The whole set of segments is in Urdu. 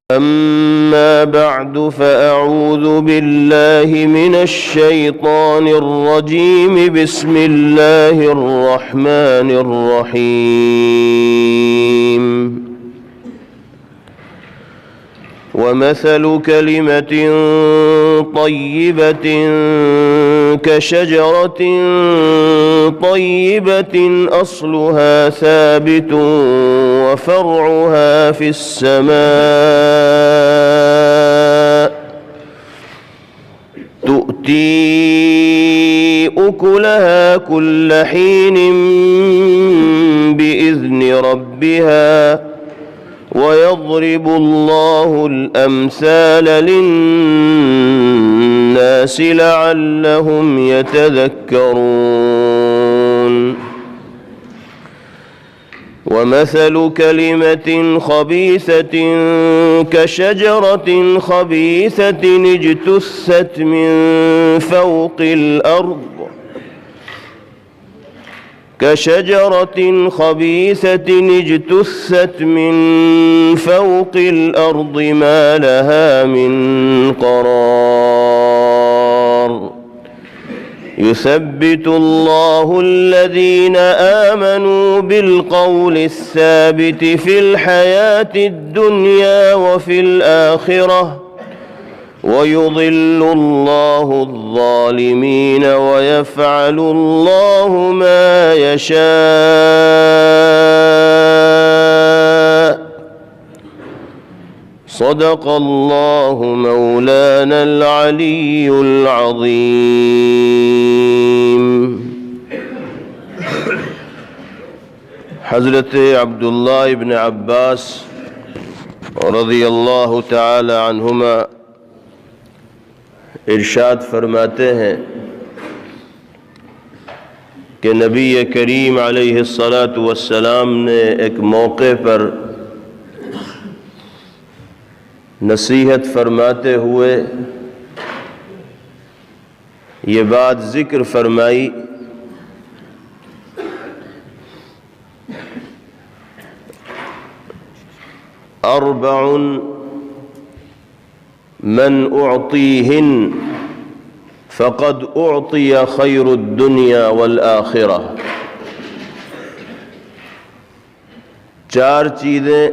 أما بعد فأعوذ بالله من الشيطان الرجيم. بسم الله الرحمن الرحيم. ومثل كلمة طيبة كشجرة طيبة أصلها ثابت وفرعها في السماء تؤتي أكلها كل حين بإذن ربها ويضرب الله الأمثال للناس لعلهم يتذكرون. ومثل كلمة خبيثة كشجرة خبيثة اجتثت من فوق الأرض ما لها من قرار. يثبت الله الذين آمنوا بالقول الثابت في الحياة الدنيا وفي الآخرة ويضل الله الظالمين ويفعل الله ما يشاء. صدق الله مولانا العلي العظيم. حضرت عبداللہ ابن عباس رضی اللہ تعالی عنہما ارشاد فرماتے ہیں کہ نبی کریم علیہ الصلاۃ والسلام نے ایک موقع پر نصیحت فرماتے ہوئے یہ بات ذکر فرمائی اربع من اعطیہن فقد اعطی خیر الدنیا والآخرہ. 4 چیزیں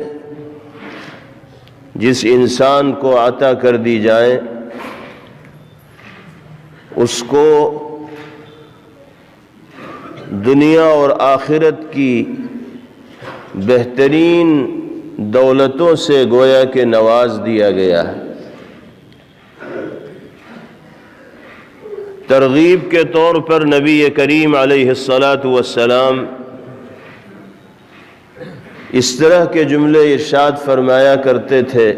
جس انسان کو عطا کر دی جائیں اس کو دنیا اور آخرت کی بہترین دولتوں سے گویا کہ نواز دیا گیا ہے. ترغیب کے طور پر نبی کریم علیہ الصلاۃ والسلام اس طرح کے جملے ارشاد فرمایا کرتے تھے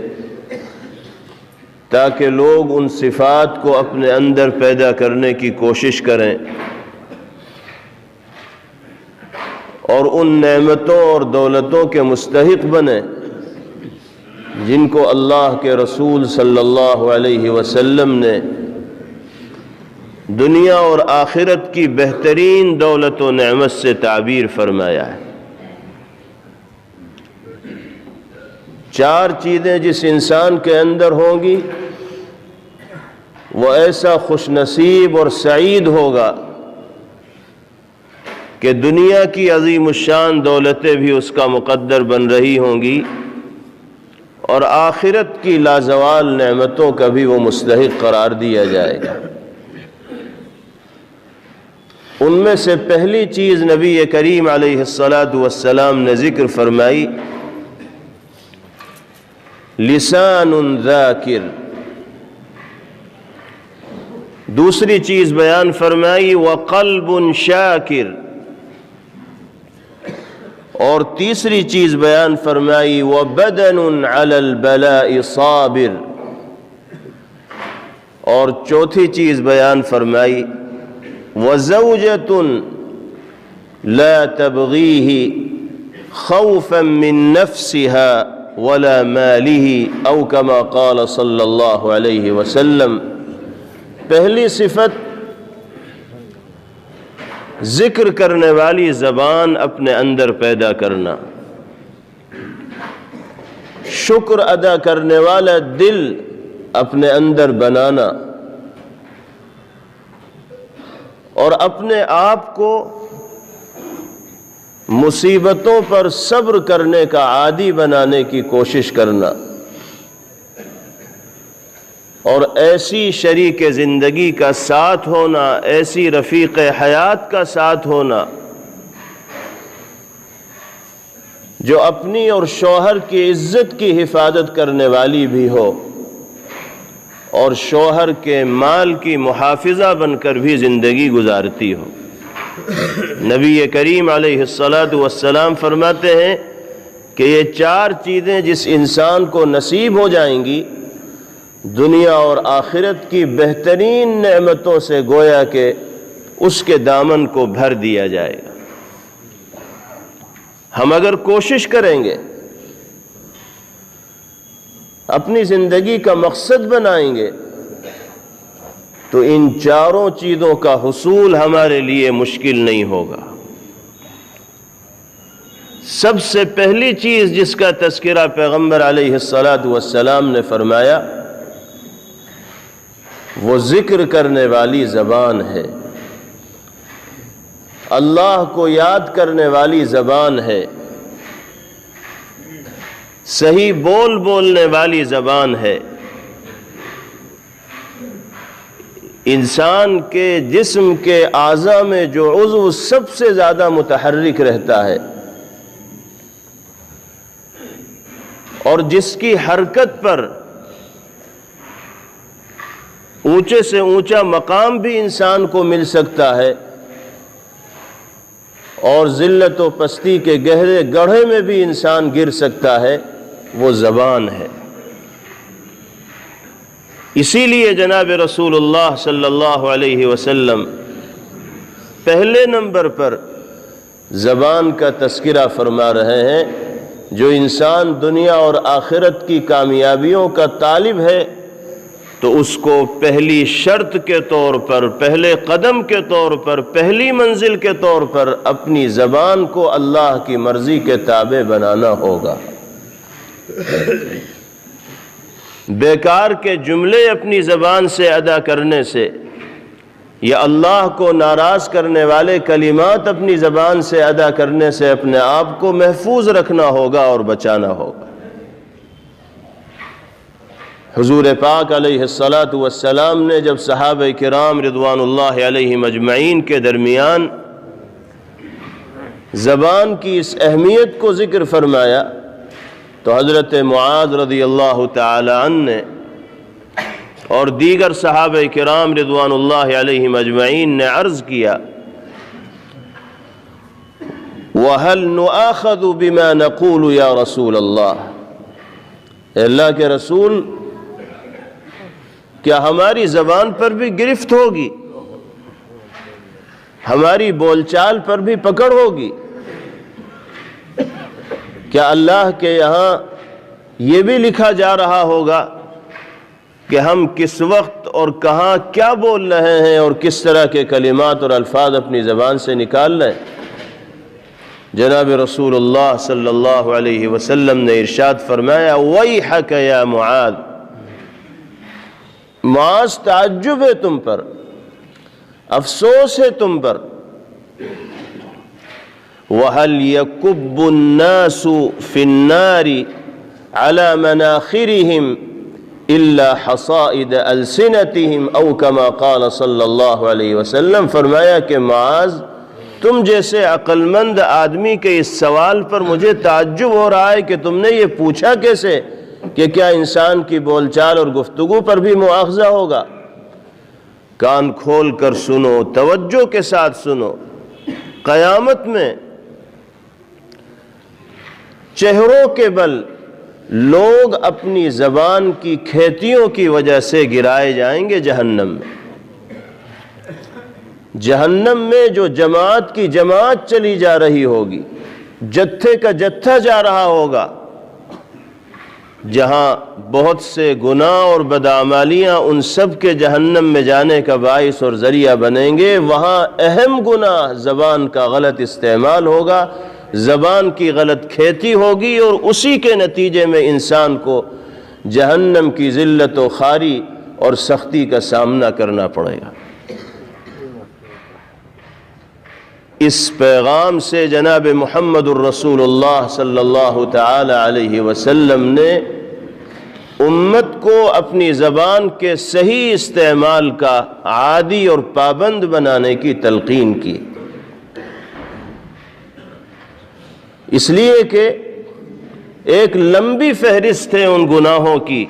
تاکہ لوگ ان صفات کو اپنے اندر پیدا کرنے کی کوشش کریں اور ان نعمتوں اور دولتوں کے مستحق بنیں جن کو اللہ کے رسول صلی اللہ علیہ وسلم نے دنیا اور آخرت کی بہترین دولت و نعمت سے تعبیر فرمایا ہے. 4 چیزیں جس انسان کے اندر ہوں گی وہ ایسا خوش نصیب اور سعید ہوگا کہ دنیا کی عظیم الشان دولتیں بھی اس کا مقدر بن رہی ہوں گی اور آخرت کی لازوال نعمتوں کا بھی وہ مستحق قرار دیا جائے گا. ان میں سے پہلی چیز نبی کریم علیہ الصلاۃ والسلام نے ذکر فرمائی لسان ذاکر. دوسری چیز بیان فرمائی وقلب شاکر. اور تیسری چیز بیان فرمائی وبدن علی البلاء صابر. اور چوتھی چیز بیان فرمائی وزوجة لا تبغيه خوفا من نفسها ولا ماله او كما قال صلی اللہ علیہ وسلم. پہلی صفت ذکر کرنے والی زبان اپنے اندر پیدا کرنا. شکر ادا کرنے والا دل اپنے اندر بنانا اور اپنے آپ کو مصیبتوں پر صبر کرنے کا عادی بنانے کی کوشش کرنا، اور ایسی شریک زندگی کا ساتھ ہونا، ایسی رفیق حیات کا ساتھ ہونا جو اپنی اور شوہر کی عزت کی حفاظت کرنے والی بھی ہو اور شوہر کے مال کی محافظہ بن کر بھی زندگی گزارتی ہو۔ نبی کریم علیہ السلام فرماتے ہیں کہ یہ 4 چیزیں جس انسان کو نصیب ہو جائیں گی، دنیا اور آخرت کی بہترین نعمتوں سے گویا کہ اس کے دامن کو بھر دیا جائے گا۔ ہم اگر کوشش کریں گے، اپنی زندگی کا مقصد بنائیں گے، تو ان 4 چیزوں کا حصول ہمارے لیے مشکل نہیں ہوگا۔ سب سے پہلی چیز جس کا تذکرہ پیغمبر علیہ السلام نے فرمایا وہ ذکر کرنے والی زبان ہے، اللہ کو یاد کرنے والی زبان ہے، صحیح بول بولنے والی زبان ہے۔ انسان کے جسم کے اعضاء میں جو عضو سب سے زیادہ متحرک رہتا ہے اور جس کی حرکت پر اونچے سے اونچا مقام بھی انسان کو مل سکتا ہے اور ذلت و پستی کے گہرے گڑھے میں بھی انسان گر سکتا ہے، وہ زبان ہے۔ اسی لیے جناب رسول اللہ صلی اللہ علیہ وسلم پہلے نمبر پر زبان کا تذکرہ فرما رہے ہیں۔ جو انسان دنیا اور آخرت کی کامیابیوں کا طالب ہے تو اس کو پہلی شرط کے طور پر، پہلے قدم کے طور پر، پہلی منزل کے طور پر اپنی زبان کو اللہ کی مرضی کے تابع بنانا ہوگا۔ بیکار کے جملے اپنی زبان سے ادا کرنے سے یا اللہ کو ناراض کرنے والے کلمات اپنی زبان سے ادا کرنے سے اپنے آپ کو محفوظ رکھنا ہوگا اور بچانا ہوگا۔ حضور پاک علیہ السلام نے جب صحابہ کرام رضوان اللہ علیہم اجمعین کے درمیان زبان کی اس اہمیت کو ذکر فرمایا تو حضرت معاذ رضی اللہ تعالی عنہ نے اور دیگر صحابہ کرام رضوان اللہ علیہم اجمعین نے عرض کیا، وَهَلْ نُؤَاخَذُ بِمَا نَقُولُ يَا رسول اللہ، اے اللہ کے رسول، کیا ہماری زبان پر بھی گرفت ہوگی، ہماری بول چال پر بھی پکڑ ہوگی؟ کیا اللہ کے یہاں یہ بھی لکھا جا رہا ہوگا کہ ہم کس وقت اور کہاں کیا بول رہے ہیں اور کس طرح کے کلمات اور الفاظ اپنی زبان سے نکال رہے ہیں؟ جناب رسول اللہ صلی اللہ علیہ وسلم نے ارشاد فرمایا، وَيْحَكَ يَا مُعَاذ، معاذ تعجب ہے تم پر، افسوس ہے تم پر۔ وَهَلْ يَكُبُّ النَّاسُ فِي النَّارِ عَلَى مَنَاخِرِهِمْ إِلَّا حَصَائِدَ أَلْسِنَتِهِمْ أَوْ كَمَا قَالَ صلی اللہ علیہ وسلم، فرمایا کہ معاذ، تم جیسے عقل مند آدمی کے اس سوال پر مجھے تعجب ہو رہا ہے کہ تم نے یہ پوچھا کیسے کہ کیا انسان کی بول چال اور گفتگو پر بھی مؤاخذہ ہوگا؟ کان کھول کر سنو، توجہ کے ساتھ سنو۔ قیامت میں چہروں کے بل لوگ اپنی زبان کی کھیتیوں کی وجہ سے گرائے جائیں گے جہنم میں۔ جہنم میں جو جماعت کی جماعت چلی جا رہی ہوگی، جتھے کا جتھا جا رہا ہوگا، جہاں بہت سے گناہ اور بدعمالیاں ان سب کے جہنم میں جانے کا باعث اور ذریعہ بنیں گے، وہاں اہم گناہ زبان کا غلط استعمال ہوگا، زبان کی غلط کھیتی ہوگی اور اسی کے نتیجے میں انسان کو جہنم کی ذلت و خواری اور سختی کا سامنا کرنا پڑے گا۔ اس پیغام سے جناب محمد الرسول اللہ صلی اللہ تعالی علیہ وسلم نے امت کو اپنی زبان کے صحیح استعمال کا عادی اور پابند بنانے کی تلقین کی، اس لیے کہ ایک لمبی فہرست ہے ان گناہوں کی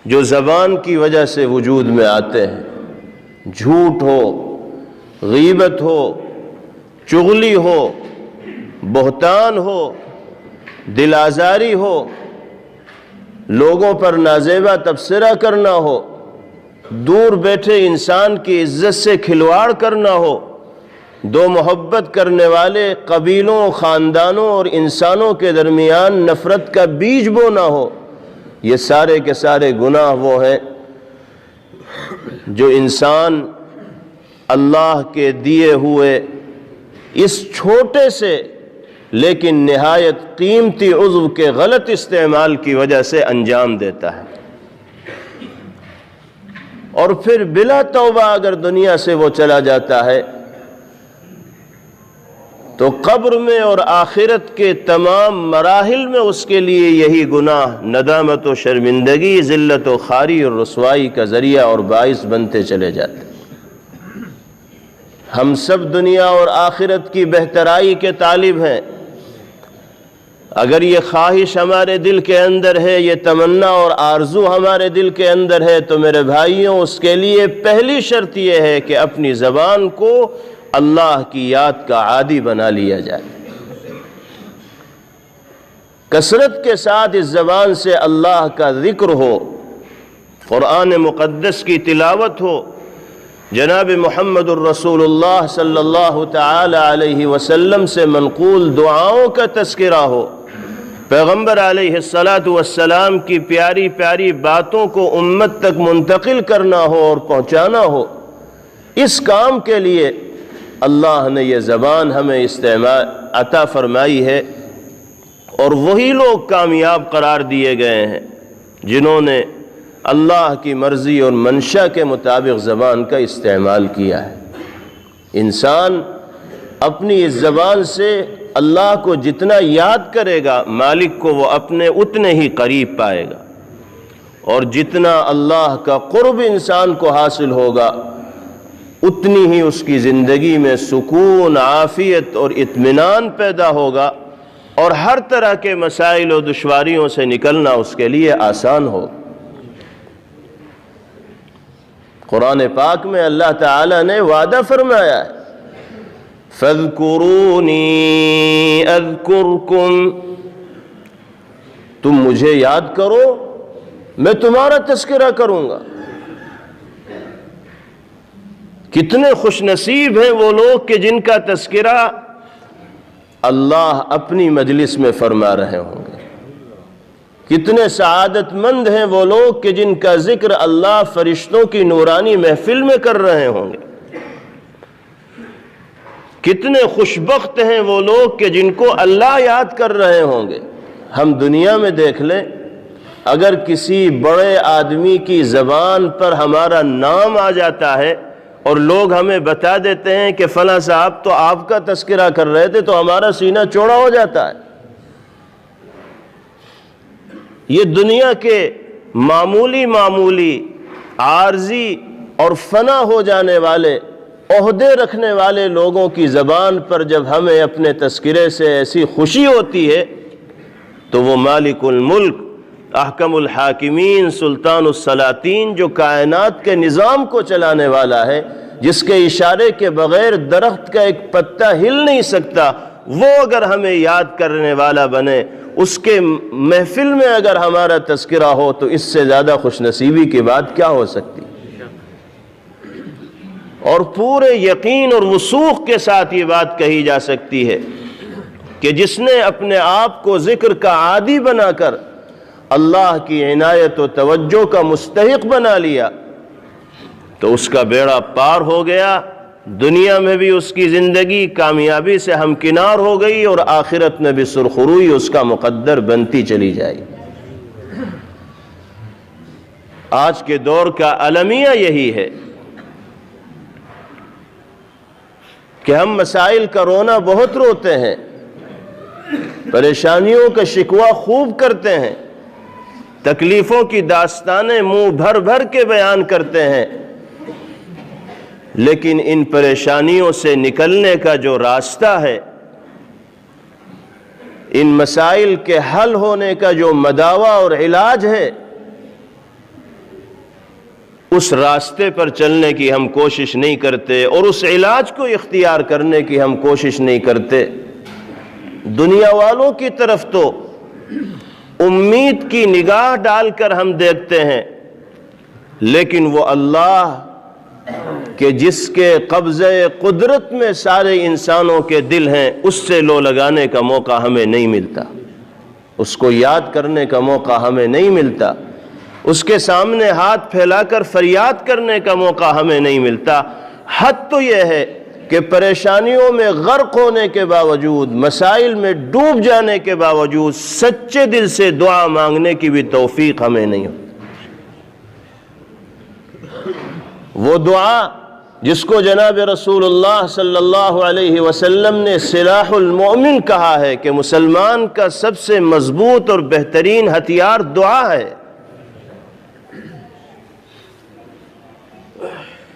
جو زبان کی وجہ سے وجود میں آتے ہیں۔ جھوٹ ہو، غیبت ہو، چغلی ہو، بہتان ہو، دل آزاری ہو، لوگوں پر نازیبا تبصرہ کرنا ہو، دور بیٹھے انسان کی عزت سے کھلواڑ کرنا ہو، دو محبت کرنے والے قبیلوں، خاندانوں اور انسانوں کے درمیان نفرت کا بیج بونا ہو، یہ سارے کے سارے گناہ وہ ہیں جو انسان اللہ کے دیے ہوئے اس چھوٹے سے لیکن نہایت قیمتی عضو کے غلط استعمال کی وجہ سے انجام دیتا ہے، اور پھر بلا توبہ اگر دنیا سے وہ چلا جاتا ہے تو قبر میں اور آخرت کے تمام مراحل میں اس کے لیے یہی گناہ ندامت و شرمندگی، ذلت و خواری اور رسوائی کا ذریعہ اور باعث بنتے چلے جاتے ہیں۔ ہم سب دنیا اور آخرت کی بہترائی کے طالب ہیں۔ اگر یہ خواہش ہمارے دل کے اندر ہے، یہ تمنا اور آرزو ہمارے دل کے اندر ہے، تو میرے بھائیوں اس کے لیے پہلی شرط یہ ہے کہ اپنی زبان کو اللہ کی یاد کا عادی بنا لیا جائے، کثرت کے ساتھ اس زبان سے اللہ کا ذکر ہو، قرآن مقدس کی تلاوت ہو، جناب محمد الرسول اللہ صلی اللہ تعالی علیہ وسلم سے منقول دعاؤں کا تذکرہ ہو، پیغمبر علیہ السلام کی پیاری پیاری باتوں کو امت تک منتقل کرنا ہو اور پہنچانا ہو۔ اس کام کے لیے اللہ نے یہ زبان ہمیں استعمال عطا فرمائی ہے، اور وہی لوگ کامیاب قرار دیے گئے ہیں جنہوں نے اللہ کی مرضی اور منشا کے مطابق زبان کا استعمال کیا ہے۔ انسان اپنی اس زبان سے اللہ کو جتنا یاد کرے گا، مالک کو وہ اپنے اتنے ہی قریب پائے گا، اور جتنا اللہ کا قرب انسان کو حاصل ہوگا اتنی ہی اس کی زندگی میں سکون، عافیت اور اطمینان پیدا ہوگا، اور ہر طرح کے مسائل و دشواریوں سے نکلنا اس کے لیے آسان ہو۔ قرآن پاک میں اللہ تعالیٰ نے وعدہ فرمایا ہے، فَاذْكُرُونِي أَذْكُرْكُمْ، تم مجھے یاد کرو میں تمہارا تذکرہ کروں گا۔ کتنے خوش نصیب ہیں وہ لوگ کہ جن کا تذکرہ اللہ اپنی مجلس میں فرما رہے ہوں گے، کتنے سعادت مند ہیں وہ لوگ کہ جن کا ذکر اللہ فرشتوں کی نورانی محفل میں کر رہے ہوں گے، کتنے خوشبخت ہیں وہ لوگ کہ جن کو اللہ یاد کر رہے ہوں گے۔ ہم دنیا میں دیکھ لیں، اگر کسی بڑے آدمی کی زبان پر ہمارا نام آ جاتا ہے اور لوگ ہمیں بتا دیتے ہیں کہ فلاں صاحب تو آپ کا تذکرہ کر رہے تھے، تو ہمارا سینہ چوڑا ہو جاتا ہے۔ یہ دنیا کے معمولی عارضی اور فنا ہو جانے والے عہدے رکھنے والے لوگوں کی زبان پر جب ہمیں اپنے تذکرے سے ایسی خوشی ہوتی ہے تو وہ مالک الملک، احکم الحاکمین، سلطان السلاطین، جو کائنات کے نظام کو چلانے والا ہے، جس کے اشارے کے بغیر درخت کا ایک پتا ہل نہیں سکتا، وہ اگر ہمیں یاد کرنے والا بنے، اس کے محفل میں اگر ہمارا تذکرہ ہو، تو اس سے زیادہ خوش نصیبی کی بات کیا ہو سکتی؟ اور پورے یقین اور وثوق کے ساتھ یہ بات کہی جا سکتی ہے کہ جس نے اپنے آپ کو ذکر کا عادی بنا کر اللہ کی عنایت و توجہ کا مستحق بنا لیا تو اس کا بیڑا پار ہو گیا، دنیا میں بھی اس کی زندگی کامیابی سے ہمکنار ہو گئی اور آخرت میں بھی سرخروئی اس کا مقدر بنتی چلی جائے گی۔ آج کے دور کا المیہ یہی ہے کہ ہم مسائل کا رونا بہت روتے ہیں، پریشانیوں کا شکوہ خوب کرتے ہیں، تکلیفوں کی داستانیں منہ بھر بھر کے بیان کرتے ہیں، لیکن ان پریشانیوں سے نکلنے کا جو راستہ ہے، ان مسائل کے حل ہونے کا جو مداوا اور علاج ہے، اس راستے پر چلنے کی ہم کوشش نہیں کرتے اور اس علاج کو اختیار کرنے کی ہم کوشش نہیں کرتے۔ دنیا والوں کی طرف تو امید کی نگاہ ڈال کر ہم دیکھتے ہیں، لیکن وہ اللہ کہ جس کے قبضے قدرت میں سارے انسانوں کے دل ہیں، اس سے لو لگانے کا موقع ہمیں نہیں ملتا، اس کو یاد کرنے کا موقع ہمیں نہیں ملتا، اس کے سامنے ہاتھ پھیلا کر فریاد کرنے کا موقع ہمیں نہیں ملتا۔ حد تو یہ ہے کہ پریشانیوں میں غرق ہونے کے باوجود، مسائل میں ڈوب جانے کے باوجود سچے دل سے دعا مانگنے کی بھی توفیق ہمیں نہیں ہوتی۔ وہ دعا جس کو جناب رسول اللہ صلی اللہ علیہ وسلم نے سلاح المؤمن کہا ہے کہ مسلمان کا سب سے مضبوط اور بہترین ہتھیار دعا ہے۔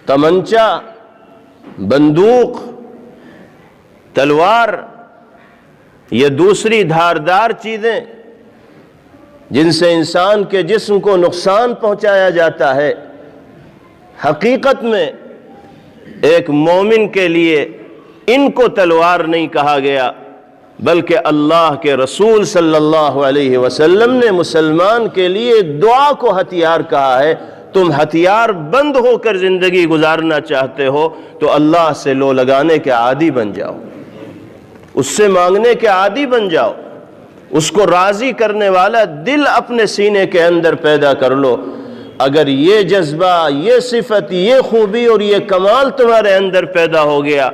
تمنچا، بندوق، تلوار، یہ دوسری دھاردار چیزیں جن سے انسان کے جسم کو نقصان پہنچایا جاتا ہے، حقیقت میں ایک مومن کے لیے ان کو تلوار نہیں کہا گیا، بلکہ اللہ کے رسول صلی اللہ علیہ وسلم نے مسلمان کے لیے دعا کو ہتھیار کہا ہے۔ تم ہتھیار بند ہو کر زندگی گزارنا چاہتے ہو تو اللہ سے لو لگانے کے عادی بن جاؤ، اس سے مانگنے کے عادی بن جاؤ، اس کو راضی کرنے والا دل اپنے سینے کے اندر پیدا کر لو۔ اگر یہ جذبہ، یہ صفت، یہ خوبی اور یہ کمال تمہارے اندر پیدا ہو گیا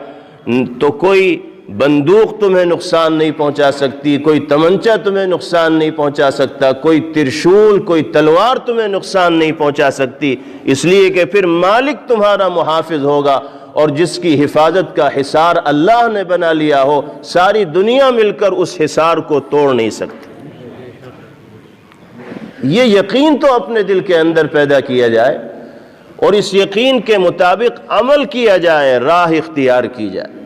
تو کوئی بندوق تمہیں نقصان نہیں پہنچا سکتی، کوئی تمنچا تمہیں نقصان نہیں پہنچا سکتا، کوئی ترشول، کوئی تلوار تمہیں نقصان نہیں پہنچا سکتی، اس لیے کہ پھر مالک تمہارا محافظ ہوگا، اور جس کی حفاظت کا حصار اللہ نے بنا لیا ہو، ساری دنیا مل کر اس حصار کو توڑ نہیں سکتی۔ یہ یقین تو اپنے دل کے اندر پیدا کیا جائے اور اس یقین کے مطابق عمل کیا جائے، راہ اختیار کی جائے،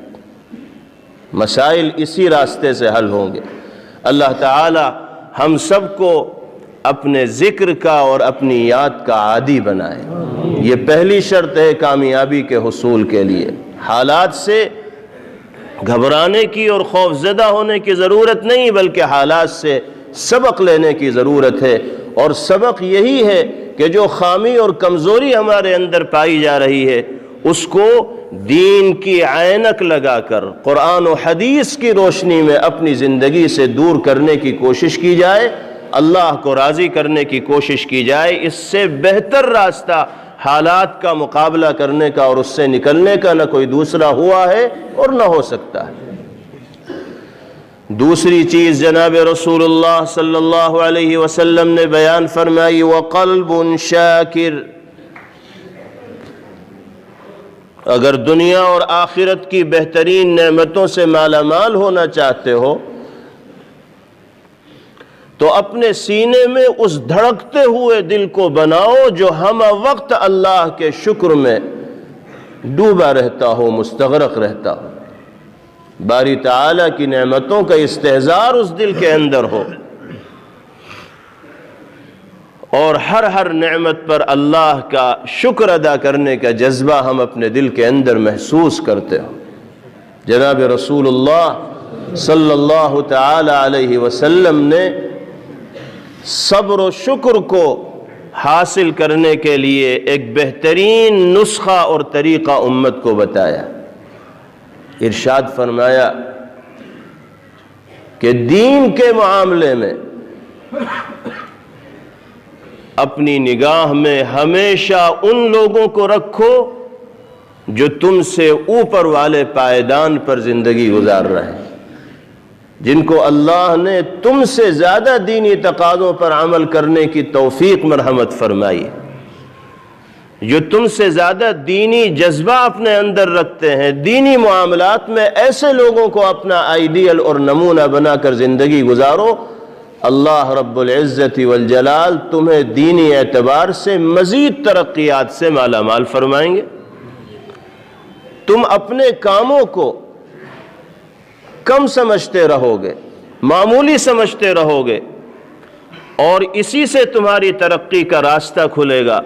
مسائل اسی راستے سے حل ہوں گے۔ اللہ تعالی ہم سب کو اپنے ذکر کا اور اپنی یاد کا عادی بنائے، یہ پہلی شرط ہے کامیابی کے حصول کے لیے۔ حالات سے گھبرانے کی اور خوف زدہ ہونے کی ضرورت نہیں، بلکہ حالات سے سبق لینے کی ضرورت ہے، اور سبق یہی ہے کہ جو خامی اور کمزوری ہمارے اندر پائی جا رہی ہے اس کو دین کی عینک لگا کر قرآن و حدیث کی روشنی میں اپنی زندگی سے دور کرنے کی کوشش کی جائے، اللہ کو راضی کرنے کی کوشش کی جائے۔ اس سے بہتر راستہ حالات کا مقابلہ کرنے کا اور اس سے نکلنے کا نہ کوئی دوسرا ہوا ہے اور نہ ہو سکتا ہے۔ دوسری چیز جناب رسول اللہ صلی اللہ علیہ وسلم نے بیان فرمائی، وَقَلْبٌ شَاكِرٌ، اگر دنیا اور آخرت کی بہترین نعمتوں سے مالا مال ہونا چاہتے ہو تو اپنے سینے میں اس دھڑکتے ہوئے دل کو بناؤ جو ہم وقت اللہ کے شکر میں ڈوبا رہتا ہو، مستغرق رہتا ہو، باری تعالیٰ کی نعمتوں کا استحضار اس دل کے اندر ہو، اور ہر نعمت پر اللہ کا شکر ادا کرنے کا جذبہ ہم اپنے دل کے اندر محسوس کرتے ہو۔ جناب رسول اللہ صلی اللہ تعالی علیہ وسلم نے صبر و شکر کو حاصل کرنے کے لیے ایک بہترین نسخہ اور طریقہ امت کو بتایا۔ ارشاد فرمایا کہ دین کے معاملے میں اپنی نگاہ میں ہمیشہ ان لوگوں کو رکھو جو تم سے اوپر والے پائیدان پر زندگی گزار رہے ہیں، جن کو اللہ نے تم سے زیادہ دینی تقاضوں پر عمل کرنے کی توفیق مرحمت فرمائی، جو تم سے زیادہ دینی جذبہ اپنے اندر رکھتے ہیں، دینی معاملات میں ایسے لوگوں کو اپنا آئیڈیل اور نمونہ بنا کر زندگی گزارو، اللہ رب العزت والجلال تمہیں دینی اعتبار سے مزید ترقیات سے مالا مال فرمائیں گے۔ تم اپنے کاموں کو کم سمجھتے رہو گے، معمولی سمجھتے رہو گے، اور اسی سے تمہاری ترقی کا راستہ کھلے گا۔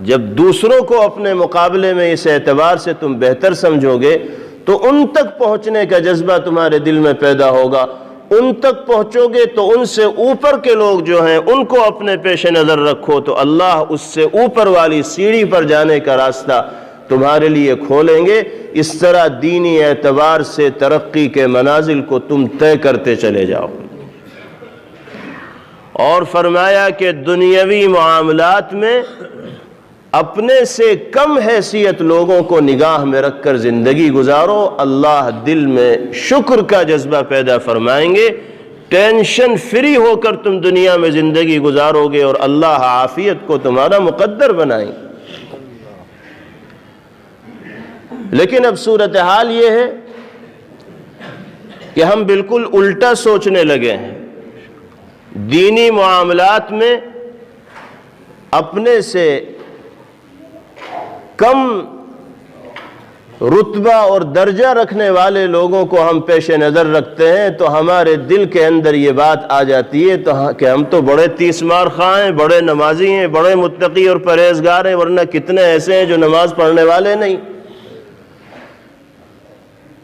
جب دوسروں کو اپنے مقابلے میں اس اعتبار سے تم بہتر سمجھو گے تو ان تک پہنچنے کا جذبہ تمہارے دل میں پیدا ہوگا، ان تک پہنچو گے تو ان سے اوپر کے لوگ جو ہیں ان کو اپنے پیش نظر رکھو تو اللہ اس سے اوپر والی سیڑھی پر جانے کا راستہ تمہارے لیے کھولیں گے۔ اس طرح دینی اعتبار سے ترقی کے منازل کو تم طے کرتے چلے جاؤ۔ اور فرمایا کہ دنیاوی معاملات میں اپنے سے کم حیثیت لوگوں کو نگاہ میں رکھ کر زندگی گزارو، اللہ دل میں شکر کا جذبہ پیدا فرمائیں گے، ٹینشن فری ہو کر تم دنیا میں زندگی گزارو گے اور اللہ عافیت کو تمہارا مقدر بنائیں گے۔ لیکن اب صورتحال یہ ہے کہ ہم بالکل الٹا سوچنے لگے ہیں، دینی معاملات میں اپنے سے کم رتبہ اور درجہ رکھنے والے لوگوں کو ہم پیش نظر رکھتے ہیں تو ہمارے دل کے اندر یہ بات آ جاتی ہے کہ ہم تو بڑے تیس مار خواہ ہیں، بڑے نمازی ہیں، بڑے متقی اور پرہیزگار ہیں، ورنہ کتنے ایسے ہیں جو نماز پڑھنے والے نہیں۔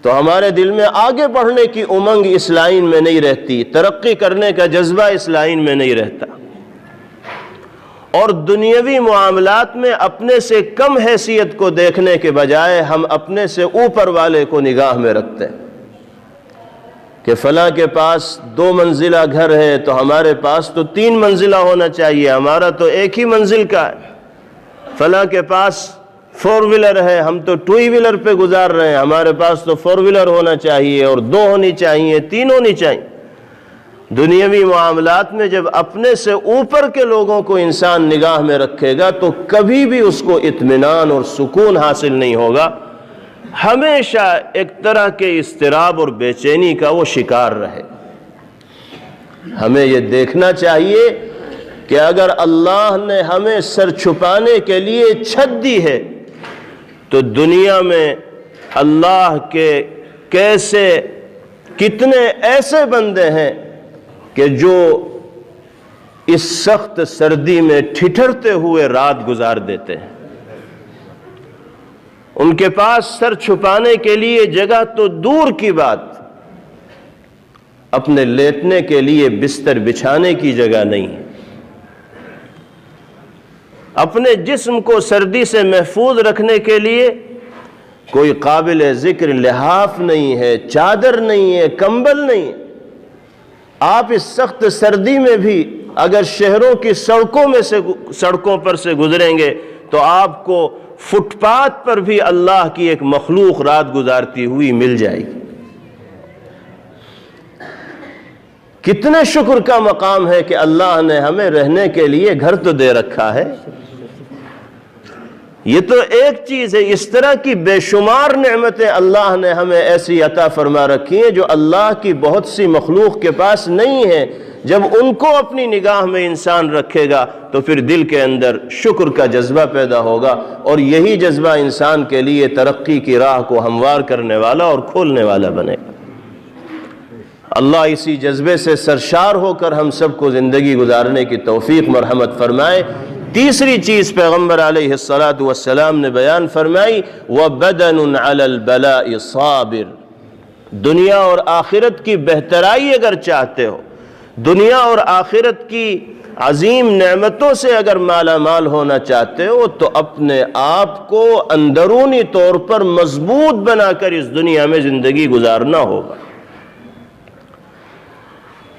تو ہمارے دل میں آگے بڑھنے کی امنگ اس لائن میں نہیں رہتی، ترقی کرنے کا جذبہ اس لائن میں نہیں رہتا، اور دنیاوی معاملات میں اپنے سے کم حیثیت کو دیکھنے کے بجائے ہم اپنے سے اوپر والے کو نگاہ میں رکھتے ہیں کہ فلاں کے پاس 2 منزلہ گھر ہے تو ہمارے پاس تو 3 منزلہ ہونا چاہیے، ہمارا تو ایک ہی منزل کا ہے۔ فلاں کے پاس 4 ویلر ہے، ہم تو 2 ویلر پہ گزار رہے ہیں، ہمارے پاس تو 4 ویلر ہونا چاہیے اور 2 ہونی چاہیے، 3 ہونی چاہیے۔ دنیاوی معاملات میں جب اپنے سے اوپر کے لوگوں کو انسان نگاہ میں رکھے گا تو کبھی بھی اس کو اطمینان اور سکون حاصل نہیں ہوگا، ہمیشہ ایک طرح کے اضطراب اور بے چینی کا وہ شکار رہے۔ ہمیں یہ دیکھنا چاہیے کہ اگر اللہ نے ہمیں سر چھپانے کے لیے چھت دی ہے تو دنیا میں اللہ کے کتنے ایسے بندے ہیں کہ جو اس سخت سردی میں ٹھٹھرتے ہوئے رات گزار دیتے ہیں۔ ان کے پاس سر چھپانے کے لیے جگہ تو دور کی بات، اپنے لیٹنے کے لیے بستر بچھانے کی جگہ نہیں ہے، اپنے جسم کو سردی سے محفوظ رکھنے کے لیے کوئی قابل ذکر لحاف نہیں ہے، چادر نہیں ہے، کمبل نہیں ہے۔ آپ اس سخت سردی میں بھی اگر شہروں کی سڑکوں پر سے گزریں گے تو آپ کو فٹ پاتھ پر بھی اللہ کی ایک مخلوق رات گزارتی ہوئی مل جائے گی۔ کتنے شکر کا مقام ہے کہ اللہ نے ہمیں رہنے کے لیے گھر تو دے رکھا ہے۔ یہ تو ایک چیز ہے، اس طرح کی بے شمار نعمتیں اللہ نے ہمیں ایسی عطا فرما رکھی ہیں جو اللہ کی بہت سی مخلوق کے پاس نہیں ہیں۔ جب ان کو اپنی نگاہ میں انسان رکھے گا تو پھر دل کے اندر شکر کا جذبہ پیدا ہوگا، اور یہی جذبہ انسان کے لیے ترقی کی راہ کو ہموار کرنے والا اور کھولنے والا بنے گا۔ اللہ اسی جذبے سے سرشار ہو کر ہم سب کو زندگی گزارنے کی توفیق مرحمت فرمائے۔ تیسری چیز پیغمبر علیہ السلام نے بیان فرمائی، وَبَدَنٌ عَلَى الْبَلَاءِ صَابِرٌ۔ دنیا اور آخرت کی بہترائی اگر چاہتے ہو، دنیا اور آخرت کی عظیم نعمتوں سے اگر مالا مال ہونا چاہتے ہو تو اپنے آپ کو اندرونی طور پر مضبوط بنا کر اس دنیا میں زندگی گزارنا ہوگا۔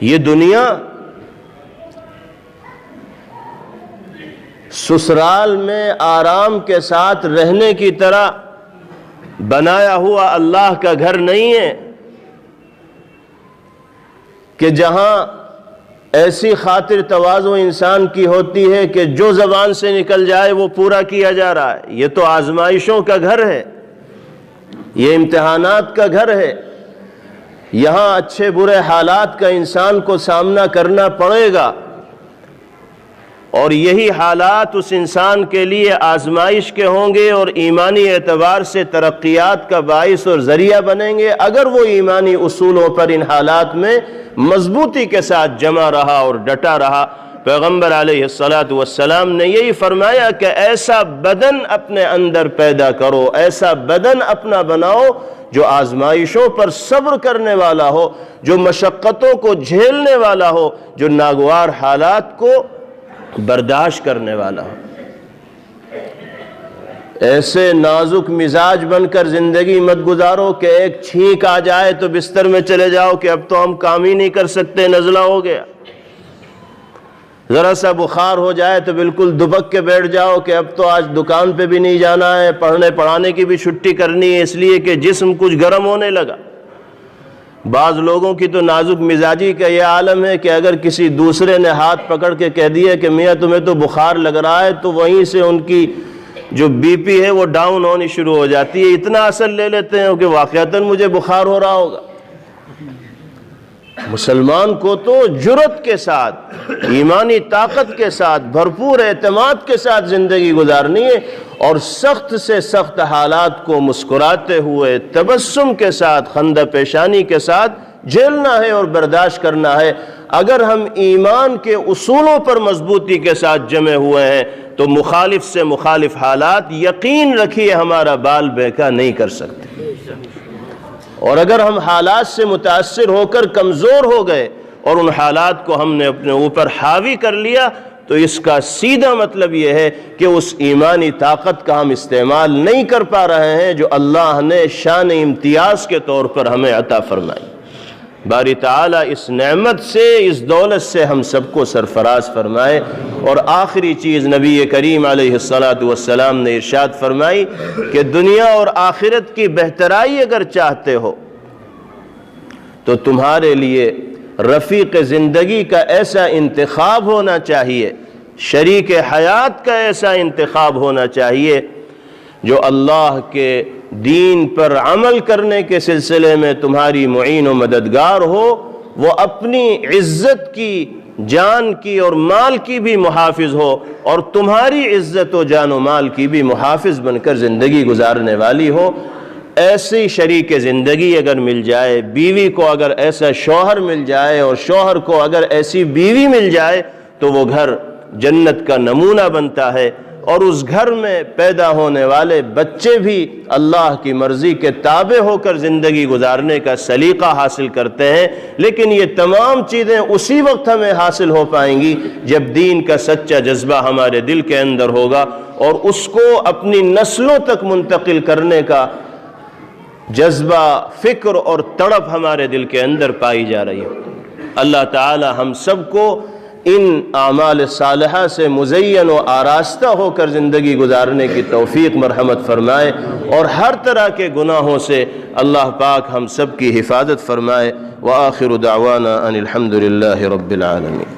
یہ دنیا سسرال میں آرام کے ساتھ رہنے کی طرح بنایا ہوا اللہ کا گھر نہیں ہے کہ جہاں ایسی خاطر تواضع انسان کی ہوتی ہے کہ جو زبان سے نکل جائے وہ پورا کیا جا رہا ہے۔ یہ تو آزمائشوں کا گھر ہے، یہ امتحانات کا گھر ہے۔ یہاں اچھے برے حالات کا انسان کو سامنا کرنا پڑے گا، اور یہی حالات اس انسان کے لیے آزمائش کے ہوں گے اور ایمانی اعتبار سے ترقیات کا باعث اور ذریعہ بنیں گے، اگر وہ ایمانی اصولوں پر ان حالات میں مضبوطی کے ساتھ جمع رہا اور ڈٹا رہا۔ پیغمبر علیہ السلام نے یہی فرمایا کہ ایسا بدن اپنے اندر پیدا کرو، ایسا بدن اپنا بناؤ جو آزمائشوں پر صبر کرنے والا ہو، جو مشقتوں کو جھیلنے والا ہو، جو ناگوار حالات کو برداشت کرنے والا ہو۔ ایسے نازک مزاج بن کر زندگی مت گزارو کہ ایک چھینک آ جائے تو بستر میں چلے جاؤ کہ اب تو ہم کام ہی نہیں کر سکتے، نزلہ ہو گیا۔ ذرا سا بخار ہو جائے تو بالکل دبک کے بیٹھ جاؤ کہ اب تو آج دکان پہ بھی نہیں جانا ہے، پڑھانے کی بھی چھٹی کرنی ہے، اس لیے کہ جسم کچھ گرم ہونے لگا۔ بعض لوگوں کی تو نازک مزاجی کا یہ عالم ہے کہ اگر کسی دوسرے نے ہاتھ پکڑ کے کہہ دیا کہ میاں تمہیں تو بخار لگ رہا ہے، تو وہیں سے ان کی جو بی پی ہے وہ ڈاؤن ہونی شروع ہو جاتی ہے، اتنا اثر لے لیتے ہیں کہ واقعتاً مجھے بخار ہو رہا ہوگا۔ مسلمان کو تو جرأت کے ساتھ، ایمانی طاقت کے ساتھ، بھرپور اعتماد کے ساتھ زندگی گزارنی ہے، اور سخت سے سخت حالات کو مسکراتے ہوئے، تبسم کے ساتھ، خندہ پیشانی کے ساتھ جھیلنا ہے اور برداشت کرنا ہے۔ اگر ہم ایمان کے اصولوں پر مضبوطی کے ساتھ جمے ہوئے ہیں تو مخالف سے مخالف حالات یقین رکھیے ہمارا بال بیکا نہیں کر سکتے، اور اگر ہم حالات سے متاثر ہو کر کمزور ہو گئے اور ان حالات کو ہم نے اپنے اوپر حاوی کر لیا تو اس کا سیدھا مطلب یہ ہے کہ اس ایمانی طاقت کا ہم استعمال نہیں کر پا رہے ہیں جو اللہ نے شان امتیاز کے طور پر ہمیں عطا فرمائی۔ باری تعالیٰ اس نعمت سے، اس دولت سے ہم سب کو سرفراز فرمائے۔ اور آخری چیز نبی کریم علیہ السلام نے ارشاد فرمائی کہ دنیا اور آخرت کی بہترائی اگر چاہتے ہو تو تمہارے لیے رفیق زندگی کا ایسا انتخاب ہونا چاہیے، شریک حیات کا ایسا انتخاب ہونا چاہیے جو اللہ کے دین پر عمل کرنے کے سلسلے میں تمہاری معین و مددگار ہو، وہ اپنی عزت کی، جان کی اور مال کی بھی محافظ ہو، اور تمہاری عزت و جان و مال کی بھی محافظ بن کر زندگی گزارنے والی ہو۔ ایسی شریک زندگی اگر مل جائے، بیوی کو اگر ایسا شوہر مل جائے اور شوہر کو اگر ایسی بیوی مل جائے تو وہ گھر جنت کا نمونہ بنتا ہے، اور اس گھر میں پیدا ہونے والے بچے بھی اللہ کی مرضی کے تابع ہو کر زندگی گزارنے کا سلیقہ حاصل کرتے ہیں۔ لیکن یہ تمام چیزیں اسی وقت ہمیں حاصل ہو پائیں گی جب دین کا سچا جذبہ ہمارے دل کے اندر ہوگا اور اس کو اپنی نسلوں تک منتقل کرنے کا جذبہ، فکر اور تڑپ ہمارے دل کے اندر پائی جا رہی ہے۔ اللہ تعالی ہم سب کو ان اعمال صالحہ سے مزین و آراستہ ہو کر زندگی گزارنے کی توفیق مرحمت فرمائے، اور ہر طرح کے گناہوں سے اللہ پاک ہم سب کی حفاظت فرمائے۔ وآخر دعوانا ان الحمد للہ رب العالمین۔